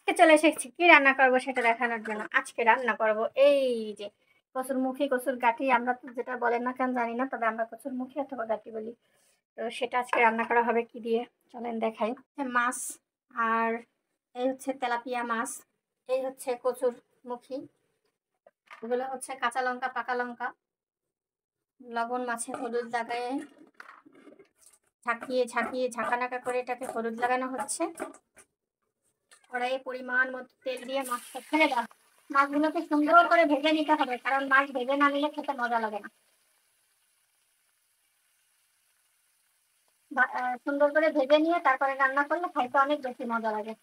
আজকে চলে এসেছি কি রান্না করব সেটা দেখানোর জন্য। আজকে রান্না করব এই যে কচুরমুখী, কচুর গাঁটি আমরা তো যেটা বলেন না কেন জানি না, তবে আমরা কচুরমুখী অথবা গাঁটি বলি। তো সেটা আজকে রান্না করা হবে কি দিয়ে চলেন দেখাই। মাছ, আর এই হচ্ছে তেলাপিয়া মাছ, এই হচ্ছে কচুরমুখী, এগুলো হচ্ছে কাঁচা লঙ্কা, পাকা লঙ্কা, লবণ, মাছে হলুদ লাগায়ে ঝাঁকিয়ে ঝাঁকিয়ে ঝাঁকানাকা করে এটাকে হলুদ লাগানো হচ্ছে। কড়াইয়ে পরিমাণ মতো তেল দিয়ে মাছটা ছেড়ে দাও। মাছগুলোকে সুন্দর করে ভেজে নিতে হবে, কারণ মাছ ভেজে না নিলে খেতে মজা লাগে না। সুন্দর করে ভেজে নিয়ে তারপরে রান্না করলে খাইতে অনেক বেশি মজা লাগে।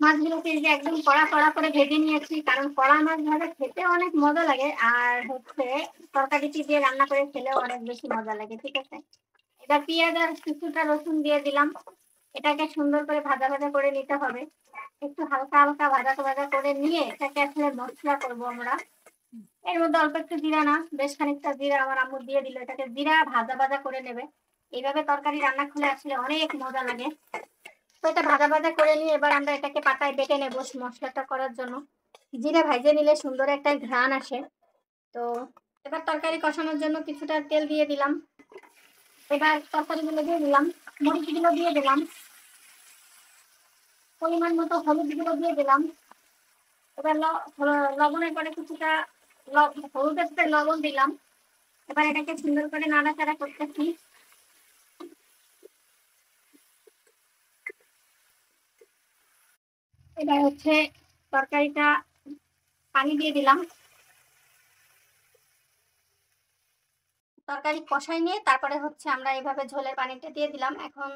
মাছগুলোকে যে একদম কড়া কড়া করে ভেজে নিয়েছি, কারণ কড়া মাছ ভাজা খেতে অনেক মজা লাগে, আর হচ্ছে তরকারিটি দিয়ে রান্না করে খেলেও অনেক বেশি মজা লাগে। ঠিক আছে, এটা পেঁয়াজ আর কিছুটা রসুন দিয়ে দিলাম। এটাকে সুন্দর করে ভাজা ভাজা করে নিতে হবে। একটু হালকা হালকা ভাজা ভাজা করে নিয়ে এটাকে আসলে মশলা করবো আমরা। এর মধ্যে অল্প একটু জিরা, না বেশ খানিকটা জিরা আমার আম্মু দিয়ে দিল। এটাকে জিরা ভাজা ভাজা করে নেবে। এইভাবে তরকারি রান্না করলে আসলে অনেক মজা লাগে। তো এটা ভাজা ভাজা করে নিয়ে এবার আমরা এটাকে পাতায় বেটে নেবো মশলাটা করার জন্য। জিরা ভাজে নিলে সুন্দর একটা ঘ্রাণ আসে। তো এবার তরকারি কষানোর জন্য কিছুটা তেল দিয়ে দিলাম। এবার তরকারিগুলো দিয়ে দিলাম, মরিচগুলো দিয়ে দিলাম, পরিমাণ মতো হলুদগুলো দিয়ে দিলাম। এবার লবণের পরে কিছুটা হলুদের সাথে লবণ দিলাম। এবার এটাকে সুন্দর করে নাড়াচাড়া করতেছি। এবার হচ্ছে তরকারিটা পানি দিয়ে দিলাম। তরকারি কষাই নিয়ে তারপরে হচ্ছে আমরা এইভাবে ঝোলের পানিটা দিয়ে দিলাম। এখন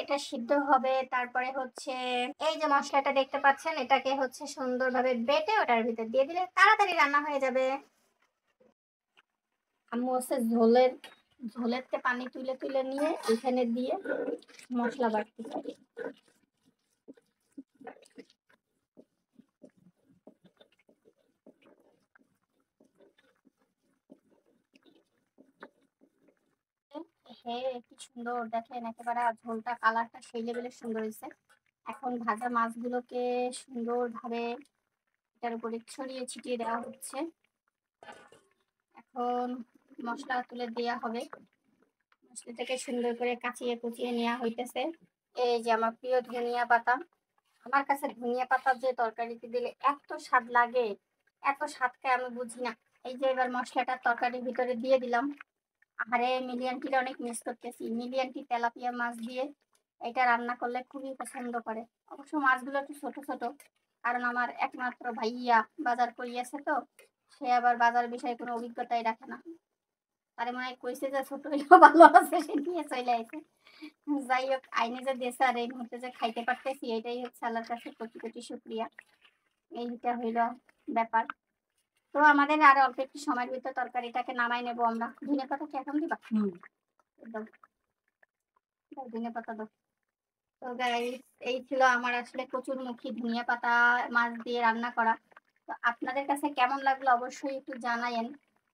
এটা সিদ্ধ হবে। তারপরে হচ্ছে এই যে মশলাটা দেখতে পাচ্ছেন, এটাকে হচ্ছে সুন্দরভাবে বেটে ওটার ভিতর দিয়ে দিলে তাড়াতাড়ি রান্না হয়ে যাবে। আম্মু হচ্ছে ঝোলেরতে পানি তুলে তুলে নিয়ে এখানে দিয়ে মশলা বাটতে পারি। হ্যাঁ, কি সুন্দর দেখেন, একেবারে ঝোলটা কালারটা সেই লেভেলের সুন্দর হয়েছে। এখন ভাজা মাছগুলোকে সুন্দরভাবে এটার উপরে ছড়িয়ে ছিটিয়ে দেওয়া হচ্ছে। এখন মশলা তুলে দেওয়া হবে। মশলাটাকে সুন্দর করে কাচিয়ে কুচিয়ে নেওয়া হইতেছে। এই যে আমার প্রিয় ধনিয়া পাতা। আমার কাছে ধনিয়া পাতা যে তরকারিতে দিলে এত স্বাদ লাগে, এত স্বাদকে আমি বুঝি না। এই যে এবার মশলাটা তরকারির ভিতরে দিয়ে দিলাম। আরে মিলিয়ানটির অনেক মিস করতেছি। মিলিয়ানটি তেলাপিয়া মাছ দিয়ে এটা রান্না করলে খুবই পছন্দ করে। অবশ্য মাছগুলো একটু ছোট ছোট, কারণ আমার একমাত্র ভাইয়া বাজার করিয়েছে, তো সে আবার বাজার বিষয়ে কোনো অভিজ্ঞতাই রাখে না। তারে মনে হয় কইছে যে ছোট হইলেও ভালো আছে, সে নিয়ে চলে আসে। যাই হোক, আইনে যে দেশে আর এই মুহূর্তে যে খাইতে পারতেছি, এটাই হচ্ছে আল্লাহর কাছে কোটি কোটি শুক্রিয়া। এইটা হইল ব্যাপার। তো আমাদের আর অল্প একটু সময়ের ভিতর তরকারিটাকে নামাই নেবো আমরা। ধনে পাতা কি এখন দিবা? দাও, দাও ধনে পাতা দাও। তো গাইস, এই ছিল আমার আসলে কচুরমুখী ধনিয়া পাতা মাছ দিয়ে রান্না করা। তো আপনাদের কাছে কেমন লাগলো অবশ্যই একটু জানায়েন।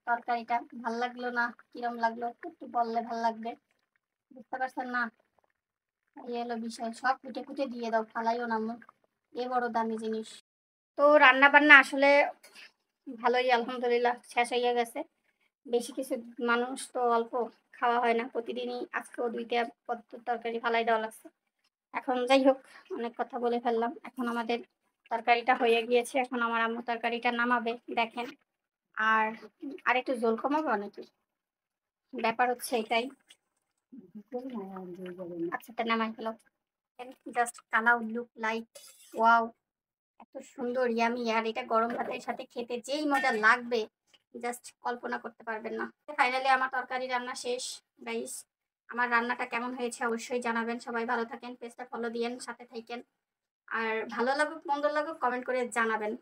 তরকারিটা ভাল লাগলো না কিরম লাগলো একটু বললে ভাল লাগবে। বুঝতে পারছেন না? এই হলো বিষয়, সব কুটে কুটে দিয়ে দাও, ফালাইও না মুখ, এ বড় দামি জিনিস। তো রান্না বান্না আসলে ভালোই আলহামদুলিল্লাহ শেষ হয়ে গেছে। বেশি কিছু, মানুষ তো অল্প, খাওয়া হয় না প্রতিদিনই। আজকেও 2টা পদ্ম তরকারি ফালাই দেওয়া লাগছে। এখন যাই হোক, অনেক কথা বলে ফেললাম। এখন আমাদের তরকারিটা হয়ে গিয়েছে, এখন আমার আম্মু তরকারিটা নামাবে দেখেন। আর আর একটু ঝোল কমাবো নাকি, ব্যাপার হচ্ছে এটাই। আচ্ছা, তা নামাই ফেলো। Just colour look like wow, এত সুন্দর ইয়ামি। আর এটা গরম ভাতের সাথে খেতে যেই মজা লাগবে, জাস্ট কল্পনা করতে পারবেন না। ফাইনালি আমার তরকারি রান্না শেষ। গাইস, আমার রান্নাটা কেমন হয়েছে অবশ্যই জানাবেন। সবাই ভালো থাকেন, পেজটা ফলো দিয়েন, সাথে থাকেন। আর ভালো লাগুক মন্দ লাগুক কমেন্ট করে জানাবেন।